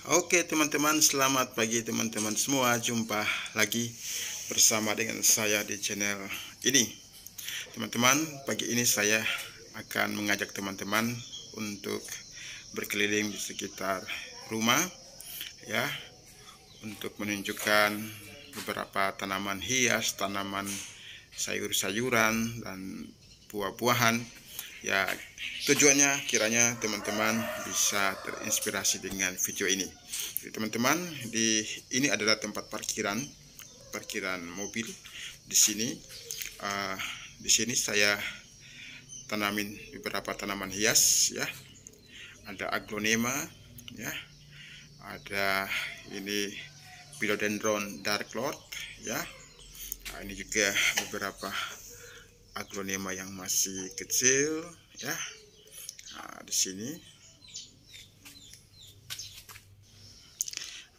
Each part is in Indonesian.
Oke teman-teman, selamat pagi teman-teman semua. Jumpa lagi bersama dengan saya di channel ini. Teman-teman, pagi ini saya akan mengajak teman-teman untuk berkeliling di sekitar rumah ya, untuk menunjukkan beberapa tanaman hias, tanaman sayur-sayuran dan buah-buahan. Ya, tujuannya kiranya teman-teman bisa terinspirasi dengan video ini. Jadi, teman-teman, ini adalah tempat parkiran mobil. Di sini saya tanamin beberapa tanaman hias ya. Ada aglonema ya. Ada ini philodendron dark lord ya. Nah, ini juga beberapa aglonema yang masih kecil ya. Nah, di sini.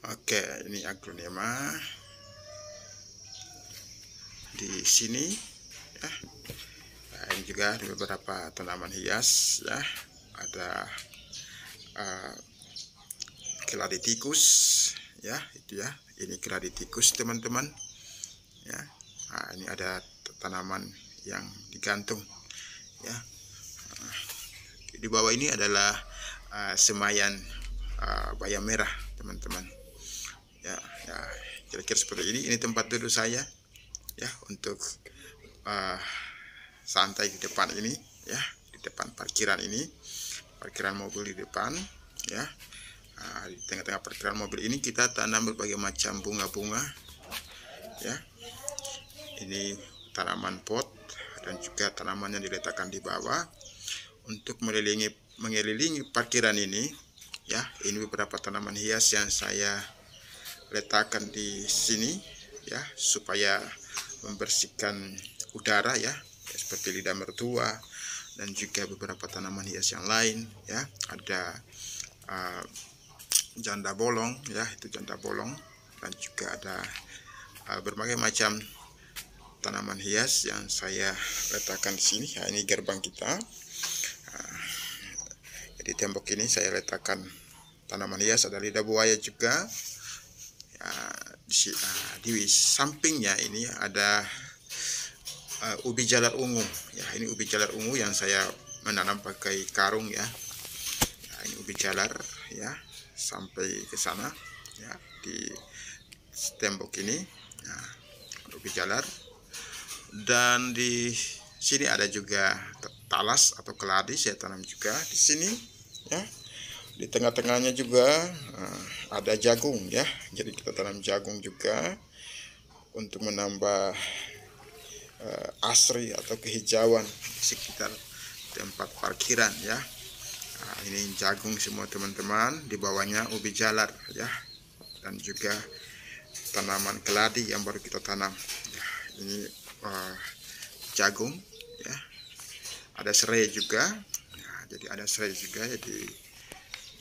Oke, ini aglonema. Di sini ya. Nah, ini juga ada beberapa tanaman hias ya. Ada Cladithecus ya, itu ya. Ini Cladithecus teman-teman ya. Nah, ini ada tanaman yang digantung ya. Di bawah ini adalah semayan bayam merah teman-teman ya. Kira-kira seperti ini tempat duduk saya ya, untuk santai di depan ini ya, di depan parkiran mobil di depan ya. Di tengah-tengah parkiran mobil ini kita tanam berbagai macam bunga-bunga ya. Ini tanaman pot dan juga tanaman yang diletakkan di bawah untuk mengelilingi parkiran ini ya. Ini beberapa tanaman hias yang saya letakkan di sini ya, supaya membersihkan udara ya, seperti lidah mertua dan juga beberapa tanaman hias yang lain ya. Ada janda bolong ya, itu janda bolong, dan juga ada berbagai macam tanaman hias yang saya letakkan di sini. Nah, ini gerbang kita. Di tembok ini saya letakkan tanaman hias, ada lidah buaya juga ya. Di sampingnya ini ada ubi jalar ungu ya. Ini ubi jalar ungu yang saya menanam pakai karung ya. Nah, ini ubi jalar ya, sampai ke sana ya, di tembok ini. Nah, ubi jalar. Dan di sini ada juga talas atau keladi, saya tanam juga di sini ya. Di tengah-tengahnya juga ada jagung ya. Jadi kita tanam jagung juga untuk menambah asri atau kehijauan di sekitar tempat parkiran ya. Nah, ini jagung semua teman-teman. Di bawahnya ubi jalar ya, dan juga tanaman keladi yang baru kita tanam ya. Ini jagung ya. Ada serai juga. Nah, jadi ada serai juga ya di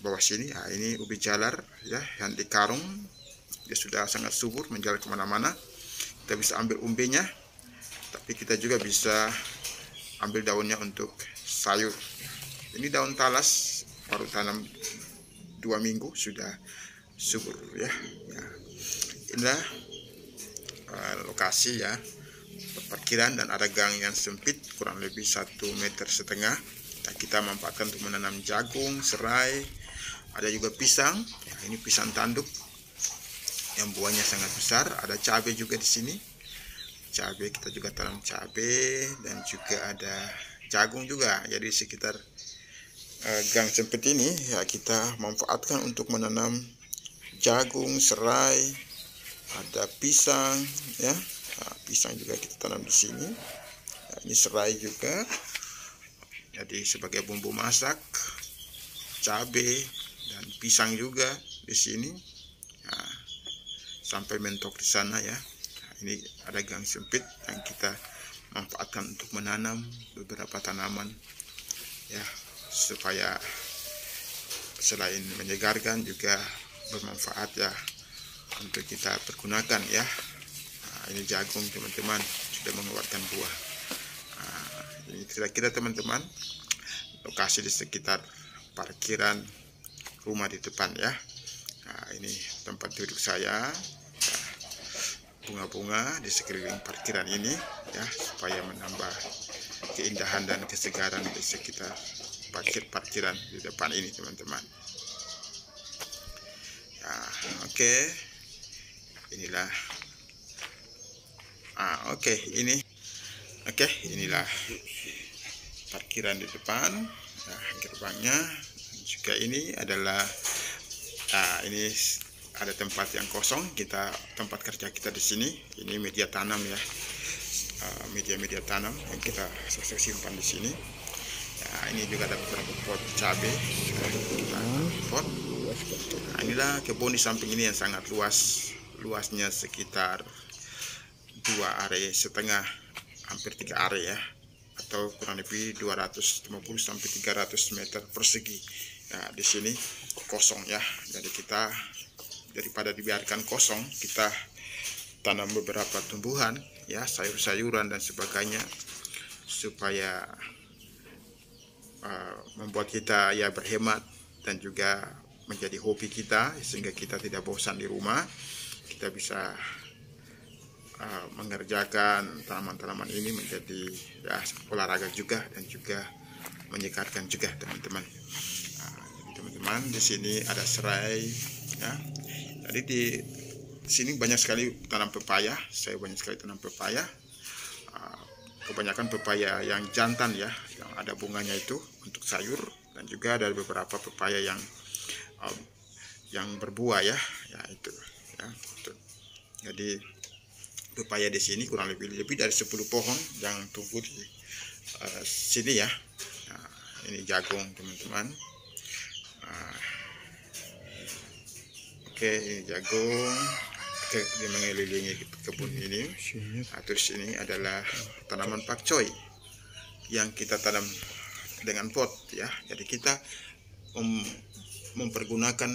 bawah sini. Nah, ini ubi jalar ya, yang di karung. Dia sudah sangat subur, menjalar kemana-mana. Kita bisa ambil umbenya, tapi kita juga bisa ambil daunnya untuk sayur. Ini daun talas baru tanam 2 minggu sudah subur ya. Inilah lokasi ya, parkiran, dan ada gang yang sempit kurang lebih 1,5 meter. Nah, kita manfaatkan untuk menanam jagung, serai, ada juga pisang ya. Ini pisang tanduk yang buahnya sangat besar. Ada cabai juga di sini, cabai, kita juga tanam cabai, dan juga ada jagung juga. Jadi sekitar gang sempit ini ya, kita manfaatkan untuk menanam jagung, serai, ada pisang ya. Nah, pisang juga kita tanam di sini. Nah, ini serai juga. Jadi sebagai bumbu masak, cabai dan pisang juga di sini. Nah, sampai mentok di sana ya. Nah, ini ada gang sempit yang kita manfaatkan untuk menanam beberapa tanaman ya, supaya selain menyegarkan juga bermanfaat ya untuk kita pergunakan ya. Nah, ini jagung teman-teman sudah mengeluarkan buah. Nah, ini kira-kira teman-teman lokasi di sekitar parkiran rumah di depan ya. Nah, ini tempat duduk saya. Bunga-bunga di sekeliling parkiran ini ya, supaya menambah keindahan dan kesegaran di sekitar parkiran di depan ini, teman-teman. Ya, oke. Inilah inilah parkiran di depan. Nah, gerbangnya juga ini adalah ini ada tempat yang kosong, tempat kerja kita di sini. Ini media tanam ya, media tanam yang kita simpan di sini. Nah, ini juga ada beberapa pot cabai kita pot. Nah, inilah kebun di samping ini yang sangat luasnya sekitar 2,5 area, hampir 3 area ya, atau kurang lebih 250 sampai 300 meter persegi. Nah, di sini kosong ya, jadi kita daripada dibiarkan kosong, kita tanam beberapa tumbuhan ya, sayur-sayuran dan sebagainya, supaya membuat kita ya berhemat dan juga menjadi hobi kita, sehingga kita tidak bosan di rumah. Kita bisa mengerjakan tanaman-tanaman ini menjadi ya olahraga juga, dan juga menyegarkan juga, teman-teman. Teman-teman, di sini ada serai ya. Jadi di sini banyak sekali tanam pepaya. Saya banyak sekali tanam pepaya. Kebanyakan pepaya yang jantan ya, yang ada bunganya itu untuk sayur, dan juga ada beberapa pepaya yang berbuah ya, itu ya. Jadi pepaya di sini kurang lebih dari 10 pohon yang tumbuh di sini ya. Nah, ini jagung, teman-teman. Oke, ini jagung dia mengelilingi kebun ini. Nah, terus ini adalah tanaman pakcoy yang kita tanam dengan pot ya. Jadi kita mempergunakan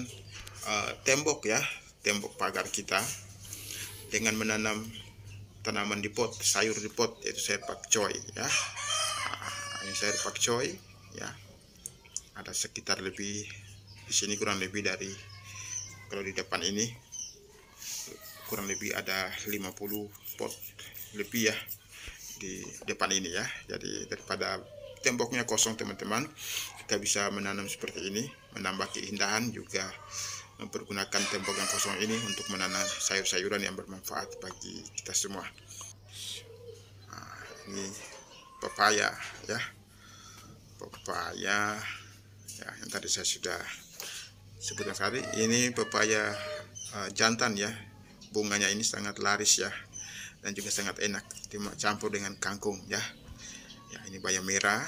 tembok ya, tembok pagar kita, dengan menanam tanaman di pot, sayur di pot, yaitu sayur pakcoy ya. Ini sayur pakcoy ya. Ada sekitar lebih di sini kurang lebih dari, kalau di depan ini kurang lebih ada 50 pot lebih ya di depan ini ya. Jadi daripada temboknya kosong, teman-teman, kita bisa menanam seperti ini, menambah keindahan, juga mempergunakan tembok yang kosong ini untuk menanam sayur-sayuran yang bermanfaat bagi kita semua. Nah, ini pepaya ya, pepaya ya, yang tadi saya sudah sebutkan tadi. Ini pepaya jantan ya, bunganya ini sangat laris ya, dan juga sangat enak dicampur dengan kangkung ya. Ya, ini bayam merah,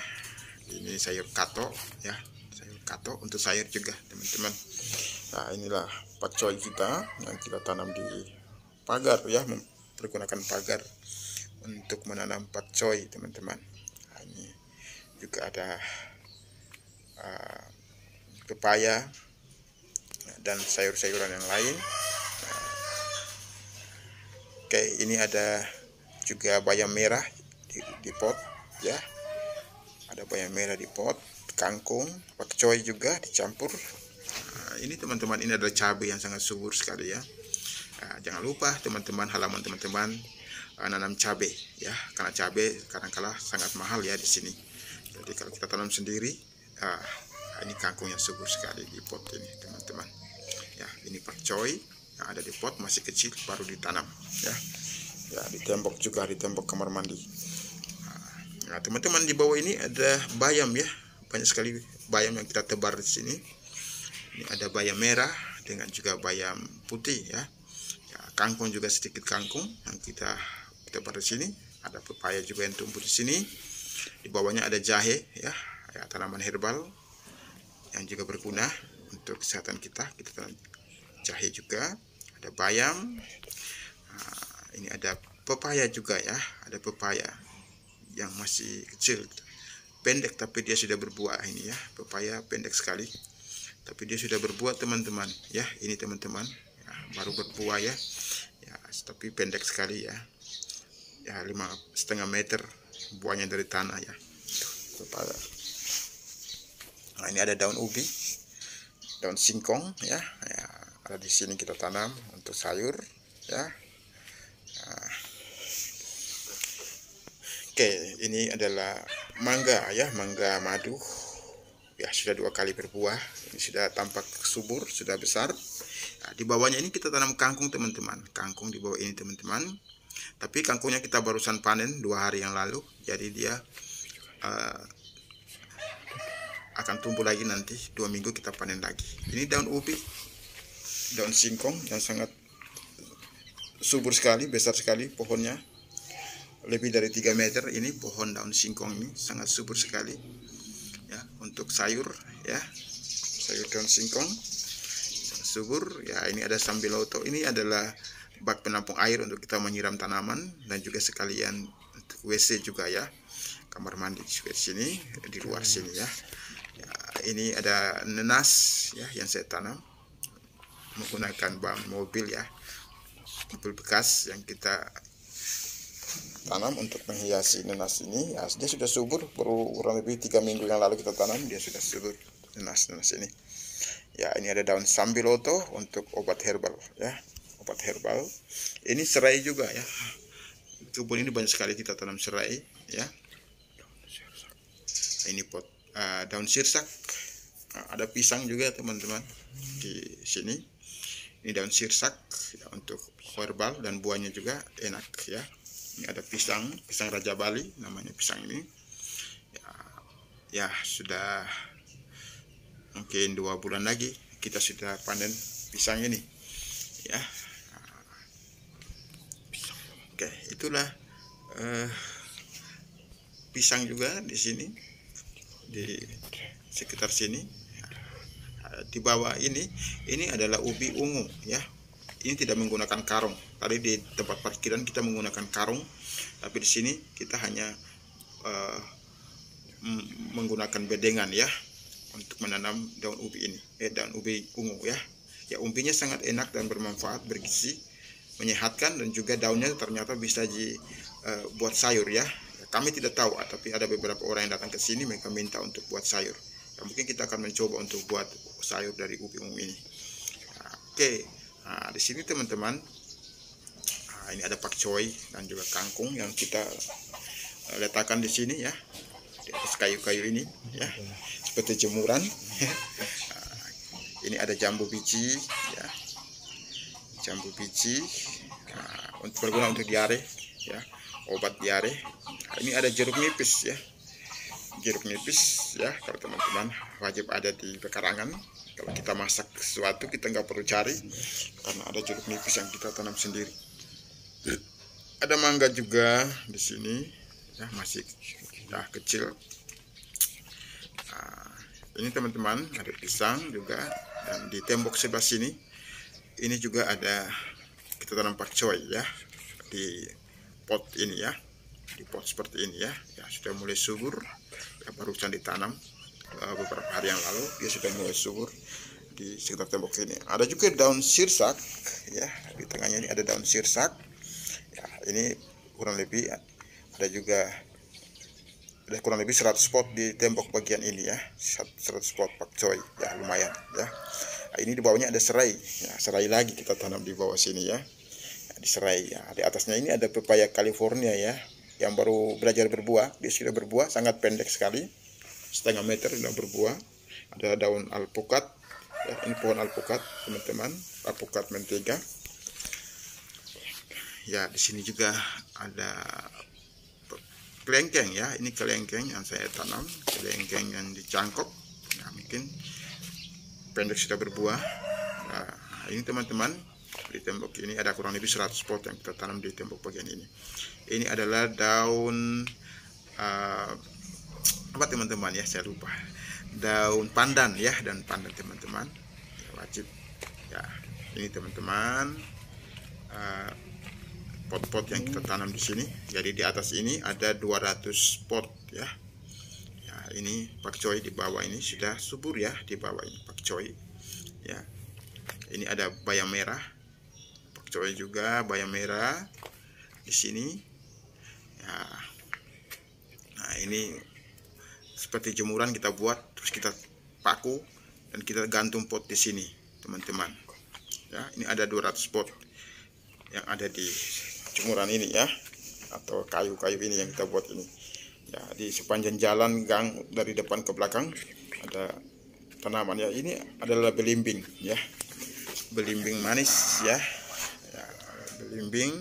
ini sayur kato ya, sayur kato untuk sayur juga, teman-teman. Nah, inilah pakcoy kita yang kita tanam di pagar ya, menggunakan pagar untuk menanam pakcoy, teman-teman. Nah, ini juga ada pepaya dan sayur-sayuran yang lain. Oke, ini ada juga bayam merah di pot ya. Ada bayam merah di pot, kangkung, pakcoy juga dicampur. Nah, ini teman-teman, ini adalah cabai yang sangat subur sekali ya. Nah, jangan lupa teman-teman, halaman teman-teman nanam cabai ya, karena cabai kadang-kala sangat mahal ya di sini. Jadi kalau kita tanam sendiri, ini kangkung yang subur sekali di pot ini, teman-teman. Ya, ini pakcoy yang ada di pot masih kecil, baru ditanam ya. Ya, di tembok juga, di tembok kamar mandi. Nah, teman-teman, di bawah ini ada bayam ya, banyak sekali bayam yang kita tebar di sini. Ini ada bayam merah dengan juga bayam putih ya. Ya, kangkung juga sedikit kangkung yang kita tebar di sini. Ada pepaya juga yang tumbuh di sini. Di bawahnya ada jahe ya, tanaman herbal yang juga berguna untuk kesehatan kita. Kita tanam jahe juga. Ada bayam. Nah, ini ada pepaya juga ya, ada pepaya yang masih kecil, pendek, tapi dia sudah berbuah. Ini ya, pepaya pendek sekali, tapi dia sudah berbuah, teman-teman ya. Ini teman-teman ya, baru berbuah ya, tapi pendek sekali ya, 5,5 meter buahnya dari tanah ya. Pepaya. Nah, ini ada daun ubi, daun singkong ya, ada di sini kita tanam untuk sayur ya. Nah, oke, ini adalah mangga ya, mangga madu ya, sudah 2 kali berbuah. Ini sudah tampak subur, sudah besar. Nah, di bawahnya ini kita tanam kangkung teman-teman, kangkung di bawah ini teman-teman. Tapi kangkungnya kita barusan panen 2 hari yang lalu, jadi dia akan tumbuh lagi nanti 2 minggu kita panen lagi. Ini daun ubi, daun singkong yang sangat subur sekali, besar sekali pohonnya, lebih dari 3 meter. Ini pohon daun singkong ini sangat subur sekali ya, untuk sayur ya, sayur daun singkong sangat subur ya. Ini ada sambiloto, ini adalah bak penampung air untuk kita menyiram tanaman dan juga sekalian untuk WC juga ya, kamar mandi juga di sini, di luar sini ya. Ya, ini ada nenas ya yang saya tanam menggunakan ban mobil ya, mobil bekas yang kita tanam untuk menghiasi nenas ini ya. Dia sudah subur, baru kurang lebih 3 minggu yang lalu kita tanam, dia sudah subur nenas ini ya. Ini ada daun sambiloto untuk obat herbal ya, obat herbal. Ini serai juga ya, kebun ini banyak sekali kita tanam serai ya. Ini pot daun sirsak. Ada pisang juga teman-teman di sini. Ini daun sirsak ya, untuk herbal dan buahnya juga enak ya. Ini ada pisang Raja Bali namanya pisang ini ya, sudah mungkin 2 bulan lagi kita sudah panen pisang ini ya. Oke, itulah pisang juga di sini, di sekitar sini. Di bawah ini adalah ubi ungu ya. Ini tidak menggunakan karung. Tadi di tempat parkiran kita menggunakan karung, tapi di sini kita hanya menggunakan bedengan ya untuk menanam daun ubi ini, daun ubi ungu ya. Ya, umbinya sangat enak dan bermanfaat, bergizi, menyehatkan, dan juga daunnya ternyata bisa dibuat sayur ya. Kami tidak tahu, tapi ada beberapa orang yang datang ke sini mereka minta untuk buat sayur. Ya, mungkin kita akan mencoba untuk buat sayur dari ubi ungu ini. Nah, oke, nah, di sini teman-teman, ini ada pakcoy dan juga kangkung yang kita letakkan di sini ya, di atas kayu-kayu ini ya, seperti jemuran. Nah, ini ada jambu biji ya, jambu biji. Nah, berguna untuk diare ya, obat diare. Ini ada jeruk nipis ya, jeruk nipis ya. Kalau teman-teman wajib ada di pekarangan. Kalau kita masak sesuatu kita nggak perlu cari, karena ada jeruk nipis yang kita tanam sendiri. Ada mangga juga di sini ya, masih kecil. Nah, ini teman-teman ada pisang juga, dan di tembok sebelah sini ini juga ada kita tanam pakcoy ya, di pot ini ya, di pot seperti ini ya. Ya, sudah mulai subur ya, barusan ditanam beberapa hari yang lalu, dia sudah mulai subur di sekitar tembok ini. Ada juga daun sirsak ya, di tengahnya ini ada daun sirsak ya. Ini kurang lebih ada juga, ada kurang lebih 100 pot di tembok bagian ini ya, 100 pot pakcoy ya, lumayan ya. Nah, ini di bawahnya ada serai ya, serai lagi kita tanam di bawah sini ya. Di serai ya, di atasnya ini ada pepaya California ya, yang baru belajar berbuah. Dia sudah berbuah, sangat pendek sekali, setengah meter sudah berbuah. Ada daun alpukat ya, ini pohon alpukat teman-teman, alpukat mentega ya. Di sini juga ada kelengkeng ya, ini kelengkeng yang saya tanam, kelengkeng yang dicangkok ya, mungkin pendek sudah berbuah. Nah, ini teman-teman, di tembok ini ada kurang lebih 100 pot yang kita tanam di tembok bagian ini. Ini adalah daun apa teman-teman ya, saya lupa, daun pandan ya, dan pandan teman-teman ya, wajib ya. Ini teman-teman pot-pot yang kita tanam di sini. Jadi di atas ini ada 200 pot ya. Ya, ini pakcoy di bawah ini sudah subur ya, di bawah ini pakcoy ya. Ini ada bayam merah, pakcoy juga bayam merah di sini ya. Nah, ini seperti jemuran kita buat, terus kita paku dan kita gantung pot di sini teman-teman ya. Ini ada 200 pot yang ada di jemuran ini ya, atau kayu-kayu ini yang kita buat ini ya. Di sepanjang jalan gang dari depan ke belakang ada tanaman ya. Ini adalah belimbing ya, belimbing manis ya, ya belimbing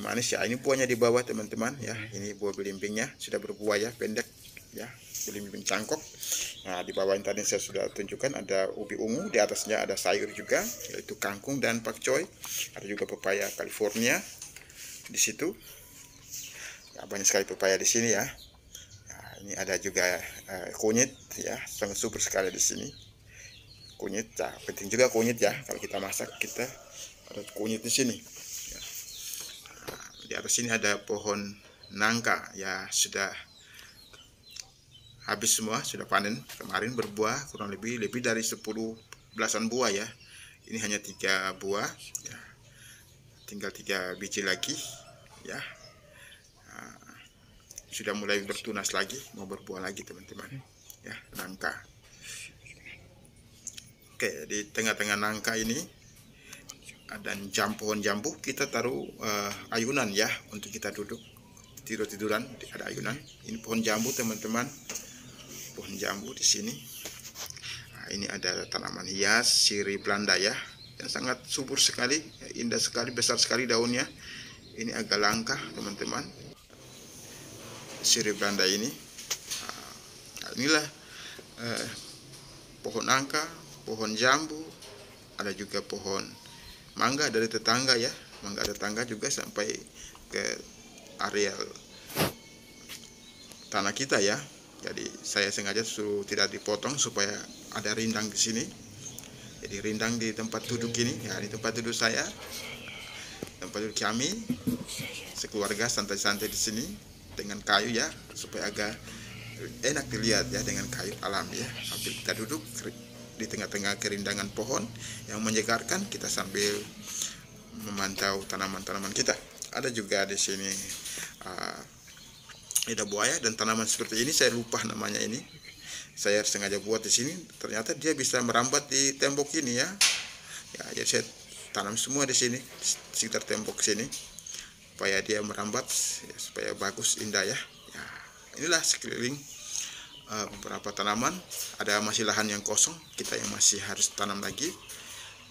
manis ya. Ini buahnya di bawah teman-teman ya. Ini buah belimbingnya sudah berbuah ya, pendek ya, belimbing cangkok. Nah, di bawah yang tadi saya sudah tunjukkan ada ubi ungu, di atasnya ada sayur juga, yaitu kangkung dan pakcoy. Ada juga pepaya California di situ. Ya, banyak sekali pepaya di sini ya. Nah, ini ada juga kunyit ya, sangat super sekali di sini. Kunyit, ya, penting juga kunyit ya. Kalau kita masak kita ada kunyit di sini. Ya. Nah, di atas sini ada pohon nangka ya, sudah habis semua, sudah panen kemarin, berbuah kurang lebih dari 10 belasan buah ya. Ini hanya 3 buah ya. Tinggal 3 biji lagi ya. Nah, sudah mulai bertunas lagi, mau berbuah lagi teman-teman ya, nangka. Oke, di tengah-tengah nangka ini ada pohon jambu. Kita taruh ayunan ya, untuk kita duduk tidur-tiduran, ada ayunan. Ini pohon jambu teman-teman, pohon jambu di sini. Nah, ini ada tanaman hias sirih Belanda ya, yang sangat subur sekali, indah sekali, besar sekali daunnya. Ini agak langka teman-teman, sirih Belanda ini. Nah, inilah pohon nangka, pohon jambu, ada juga pohon mangga dari tetangga ya, mangga tetangga juga sampai ke areal tanah kita ya. Jadi saya sengaja suruh tidak dipotong supaya ada rindang di sini. Jadi rindang di tempat duduk ini ya, di tempat duduk saya, tempat duduk kami sekeluarga santai-santai di sini dengan kayu ya, supaya agak enak dilihat ya, dengan kayu alam ya. Sambil kita duduk di tengah-tengah kerindangan pohon yang menyegarkan, kita sambil memantau tanaman-tanaman kita. Ada juga di sini lidah buaya dan tanaman seperti ini, saya lupa namanya ini. Saya sengaja buat di sini, ternyata dia bisa merambat di tembok ini ya. Ya, jadi saya tanam semua di sini, sekitar tembok sini, supaya dia merambat ya, supaya bagus, indah ya. Ya, inilah sekeliling beberapa tanaman. Ada masih lahan yang kosong, kita yang masih harus tanam lagi.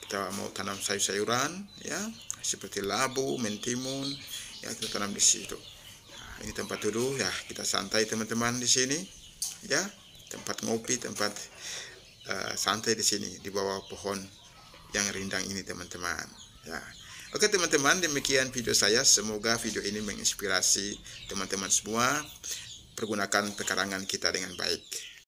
Kita mau tanam sayur-sayuran ya, seperti labu, mentimun ya, kita tanam di situ. Ini tempat duduk ya, kita santai teman-teman di sini ya, tempat ngopi, tempat santai di sini di bawah pohon yang rindang ini teman-teman ya. Oke teman-teman, demikian video saya. Semoga video ini menginspirasi teman-teman semua pergunakan pekarangan kita dengan baik.